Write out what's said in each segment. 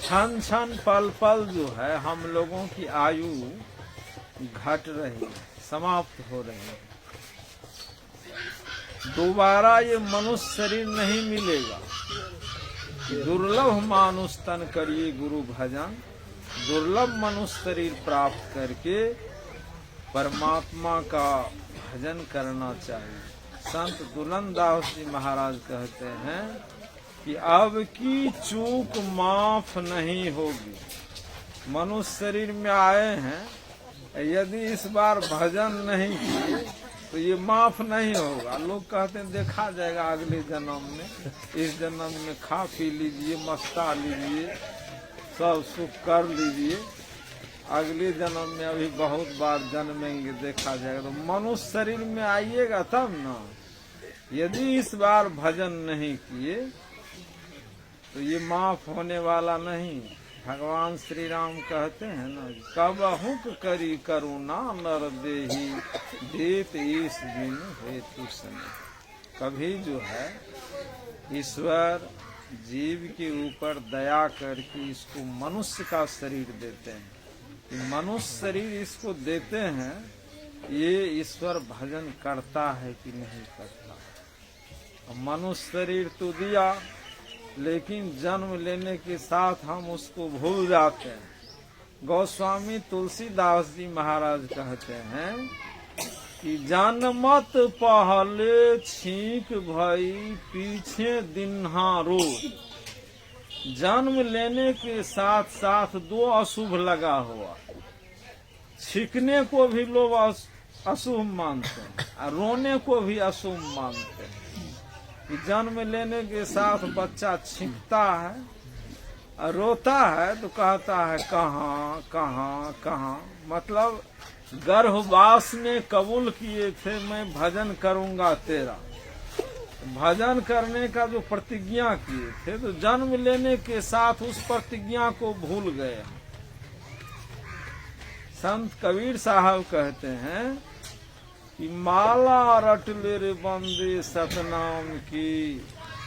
क्षण क्षण पल पल जो है हम लोगों की आयु घट रही है, समाप्त हो रही है। दोबारा ये मनुष्य शरीर नहीं मिलेगा। दुर्लभ मानुष तन करिए गुरु भजन, दुर्लभ मनुष्य शरीर प्राप्त करके परमात्मा का भजन करना चाहिए। संत दुलंदास जी महाराज कहते हैं कि अब की चूक माफ नहीं होगी। मनुष्य शरीर में आए हैं, यदि इस बार भजन नहीं किए तो ये माफ नहीं होगा। लोग कहते हैं देखा जाएगा अगले जन्म में, इस जन्म में खा पी लीजिए, मस्ता लीजिए, सब सुख कर लीजिए, अगले जन्म में अभी बहुत बार जन्मेंगे, देखा जाएगा। तो मनुष्य शरीर में आइएगा तब ना। यदि इस बार भजन नहीं किए तो ये माफ होने वाला नहीं। भगवान श्री राम कहते हैं ना, कबहुक करी करुणा नर देहि देत ईश दिन हेतु समय। कभी जो है ईश्वर जीव के ऊपर दया करके इसको मनुष्य का शरीर देते हैं। मनुष्य शरीर इसको देते हैं, ये ईश्वर भजन करता है कि नहीं करता। मनुष्य शरीर तो दिया, लेकिन जन्म लेने के साथ हम उसको भूल जाते हैं। गोस्वामी तुलसीदास जी महाराज कहते हैं कि जन्मत पहले छींक भई पीछे दिन्हा रोज। जन्म लेने के साथ साथ दो अशुभ लगा हुआ। छींकने को भी लोग अशुभ मानते हैं और रोने को भी अशुभ मानते हैं। जन्म लेने के साथ बच्चा छींकता है और रोता है तो कहता है कहाँ कहाँ कहाँ। मतलब गर्भवास में कबूल किए थे मैं भजन करूंगा तेरा। भजन करने का जो प्रतिज्ञा किए थे तो जन्म लेने के साथ उस प्रतिज्ञा को भूल गए। संत कबीर साहब कहते हैं कि माला रट ले रे बंदे सतनाम की,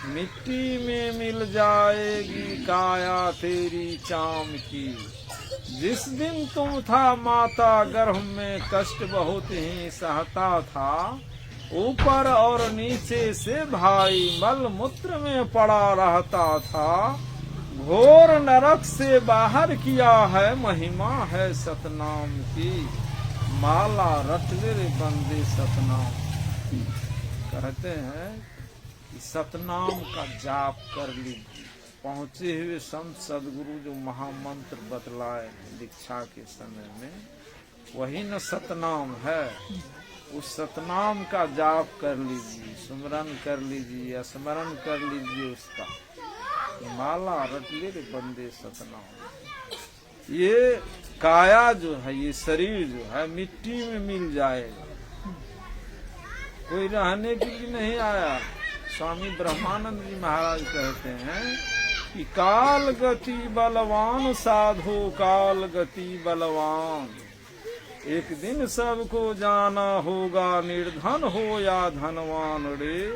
मिट्टी में मिल जाएगी काया तेरी चाम की। जिस दिन तुम था माता गर्भ में कष्ट बहुत ही सहता था, ऊपर और नीचे से भाई मल मूत्र में पड़ा रहता था। घोर नरक से बाहर किया है महिमा है सतनाम की। माला रटले रे बंदे सतनाम। कहते हैं कि सतनाम का जाप कर लीजिए। पहुंचे हुए संत सदगुरु जो महामंत्र बतलाए दीक्षा के समय में, वही न सतनाम है। उस सतनाम का जाप कर लीजिए, सुमरन कर लीजिए, स्मरण कर लीजिए उसका। माला रटले रे बंदे सतनाम। ये काया जो है, ये शरीर जो है मिट्टी में मिल जाएगा, कोई रहने के लिए नहीं आया। स्वामी ब्रह्मानंद जी महाराज कहते हैं कि काल गति बलवान साधो काल गति बलवान। एक दिन सबको जाना होगा निर्धन हो या धनवान रे।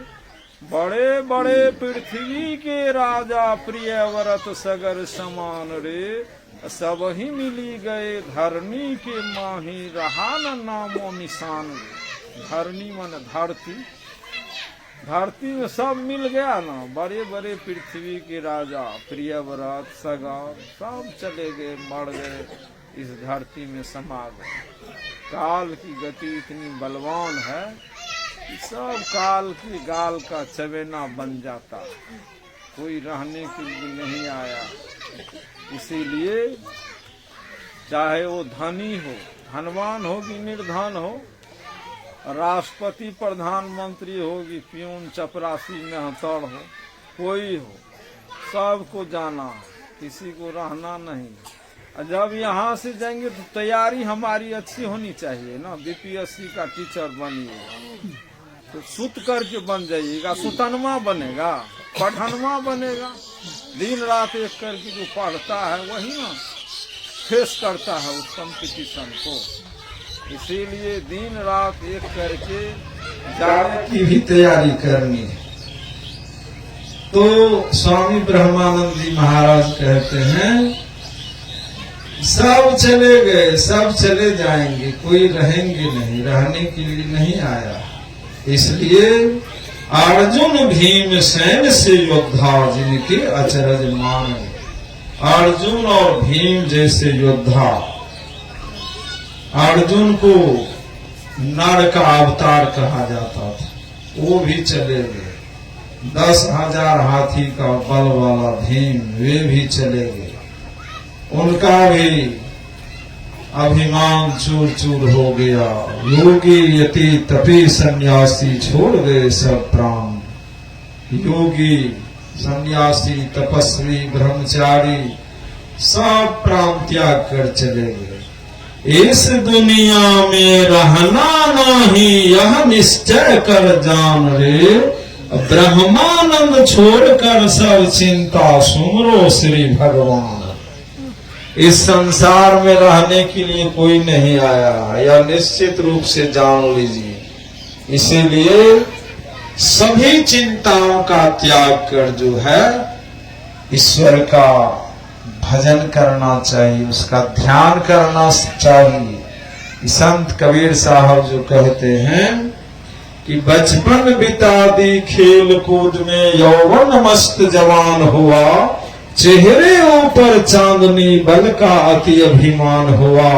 बड़े बड़े पृथ्वी के राजा प्रिय व्रत सगर समान रे। सब ही मिली गए धरनी के माही रहा न नामो निशान रे। धरनी मन धरती, धरती में सब मिल गया ना। बड़े बड़े पृथ्वी के राजा प्रिय व्रत सगर सब चले गए, मर गए, इस धरती में समा गए। काल की गति इतनी बलवान है कि सब काल की गाल का चवेना बन जाता, कोई रहने के लिए नहीं आया। इसीलिए चाहे वो धनी हो, धनवान हो कि निर्धन हो, राष्ट्रपति प्रधानमंत्री हो कि प्यून चपरासी मेहतर हो, कोई हो, सबको जाना, किसी को रहना नहीं। जब यहाँ से जाएंगे तो तैयारी हमारी अच्छी होनी चाहिए ना। बीपीएससी का टीचर बनिए तो सुत करके बन जाइएगा, सुतनवा बनेगा, पढ़नवा बनेगा। दिन रात एक करके जो पढ़ता है वही ना फेस करता है उस कंपटीशन को। इसीलिए दिन रात एक करके जाने की भी तैयारी करनी है। तो स्वामी ब्रह्मानंद जी महाराज कहते हैं सब चले गए, सब चले जाएंगे, कोई रहेंगे नहीं, रहने के लिए नहीं आया। इसलिए अर्जुन भीमसेन से योद्धा जिनके अचरज मान। अर्जुन और भीम जैसे योद्धा, अर्जुन को नर का अवतार कहा जाता था, वो भी चले गए। 10,000 हाथी का बल वाला भीम, वे भी चले गए। उनका भी अभिमान चूर चूर हो गया। योगी यति तपी सन्यासी छोड़ गए सब प्राण। योगी सन्यासी तपस्वी ब्रह्मचारी सब प्राण त्याग कर चले गए। इस दुनिया में रहना नहीं यह निश्चय कर जान रे। ब्रह्मानंद छोड़कर सब चिंता सुमरो श्री भगवान। इस संसार में रहने के लिए कोई नहीं आया, यह निश्चित रूप से जान लीजिए। इसीलिए सभी चिंताओं का त्याग कर जो है ईश्वर का भजन करना चाहिए, उसका ध्यान करना चाहिए। संत कबीर साहब जो कहते हैं कि बचपन बिता दी खेल कूद में, यौवन मस्त जवान हुआ, चेहरे ऊपर चांदनी बल का अति अभिमान हुआ।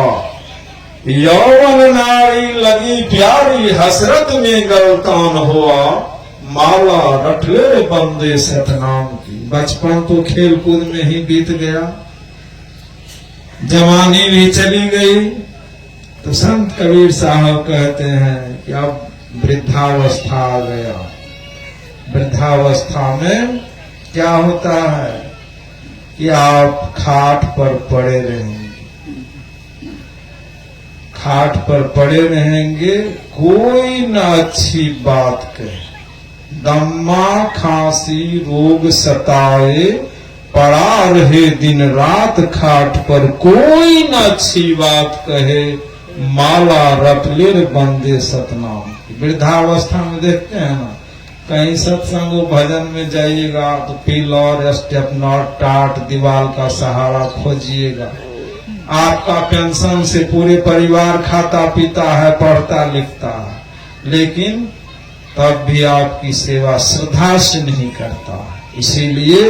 यौवन नारी लगी प्यारी, हसरत में गलतान हुआ, माला रटले बंदे सतनाम की। बचपन तो खेल कूद में ही बीत गया, जवानी भी चली गई। तो संत कबीर साहब कहते हैं कि अब वृद्धावस्था आ गया। वृद्धावस्था में क्या होता है कि आप खाट पर पड़े रहेंगे, खाट पर पड़े रहेंगे, कोई न अच्छी बात कहे। दम्मा खांसी रोग सताए, पड़ा रहे दिन रात खाट पर, कोई न अच्छी बात कहे, माला रटले बंदे सतनाम। वृद्धावस्था में देखते हैं ना, कहीं सत्संग भजन में जाइएगा तो पिलर स्टेप नॉट टाट दीवार का सहारा खोजिएगा। आपका पेंशन से पूरे परिवार खाता पीता है, पढ़ता लिखता है, लेकिन तब भी आपकी सेवा श्रद्धा से नहीं करता। इसीलिए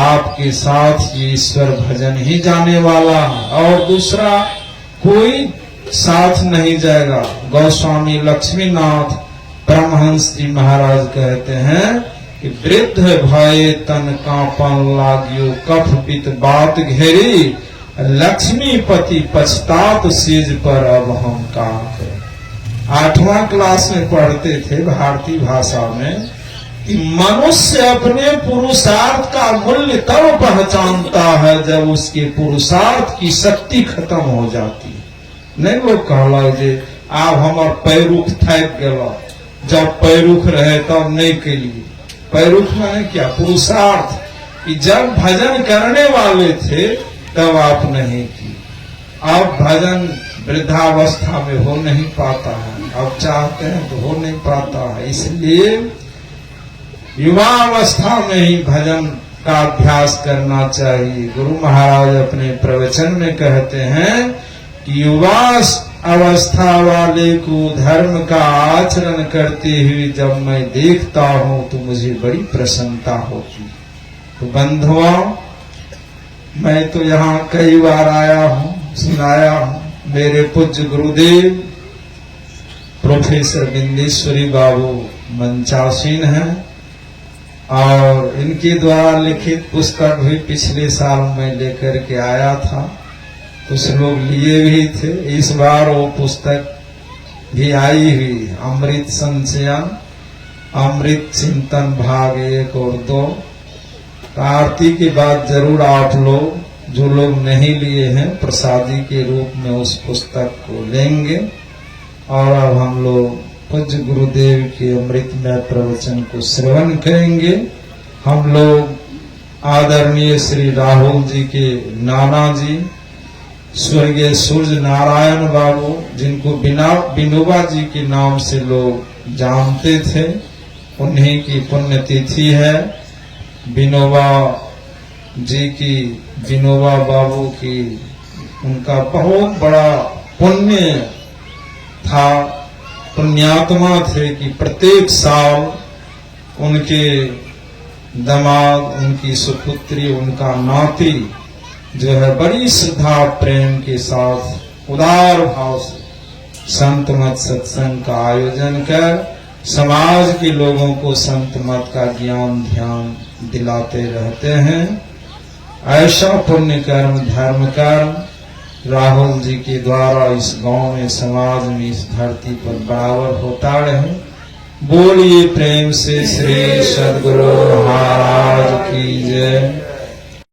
आपके साथ ये ईश्वर भजन ही जाने वाला है, और दूसरा कोई साथ नहीं जाएगा। गोस्वामी लक्ष्मीनाथ परमहंस जी महाराज कहते हैं कि वृद्ध भय तन कांपन लागियो, कफ पित बात घेरी, लक्ष्मीपति पछतात सेज पर अब हम का करें। 8वां क्लास में पढ़ते थे भारतीय भाषा में कि मनुष्य अपने पुरुषार्थ का मूल्य तब पहचानता है जब उसके पुरुषार्थ की शक्ति खत्म हो जाती है। नहीं लोग कहला जे आप हमार पैरुख थक गया, जब पैरुख रहे तब नहीं करिए। पैरुख माने क्या? पुरुषार्थ कि जब भजन करने वाले थे तब आप नहीं की। अब भजन वृद्धावस्था में हो नहीं पाता है, अब चाहते हैं तो हो नहीं पाता है। इसलिए युवावस्था में ही भजन का अभ्यास करना चाहिए। गुरु महाराज अपने प्रवचन में कहते हैं कि युवा अवस्था वाले को धर्म का आचरण करते हुए जब मैं देखता हूं तो मुझे बड़ी प्रसन्नता होती। तो बंधुओं, मैं तो यहाँ कई बार आया हूँ, सुनाया हूँ। मेरे पूज्य गुरुदेव प्रोफेसर बिंदेश्वरी बाबू मंचासीन हैं, और इनके द्वारा लिखित पुस्तक भी पिछले साल मैं लेकर के आया था, कुछ लोग लिए भी थे। इस बार वो पुस्तक भी आई हुई, अमृत संचयन, अमृत चिंतन भाग 1 और 2। आरती के बाद जरूर आप लोग, जो लोग नहीं लिए हैं, प्रसादी के रूप में उस पुस्तक को लेंगे। और अब हम लोग पूज्य गुरुदेव के अमृतमय प्रवचन को श्रवण करेंगे। हम लोग आदरणीय श्री राहुल जी के नाना जी, स्वर्गीय सूर्य नारायण बाबू, जिनको विनोबा जी के नाम से लोग जानते थे, उन्हीं की पुण्यतिथि है। विनोबा जी की, विनोबा बाबू की, उनका बहुत बड़ा पुण्य था, पुण्यात्मा थे कि प्रत्येक साल उनके दामाद, उनकी सुपुत्री, उनका नाती जो है बड़ी श्रद्धा प्रेम के साथ उदार भाव से संत मत सत्संग का आयोजन कर समाज के लोगों को संत मत का ज्ञान ध्यान दिलाते रहते हैं। ऐसा पुण्य कर्म धर्म कर्म राहुल जी के द्वारा इस गांव में, समाज में, इस धरती पर बराबर होता रहे। बोलिए प्रेम से श्री सद्गुरु महाराज की जय।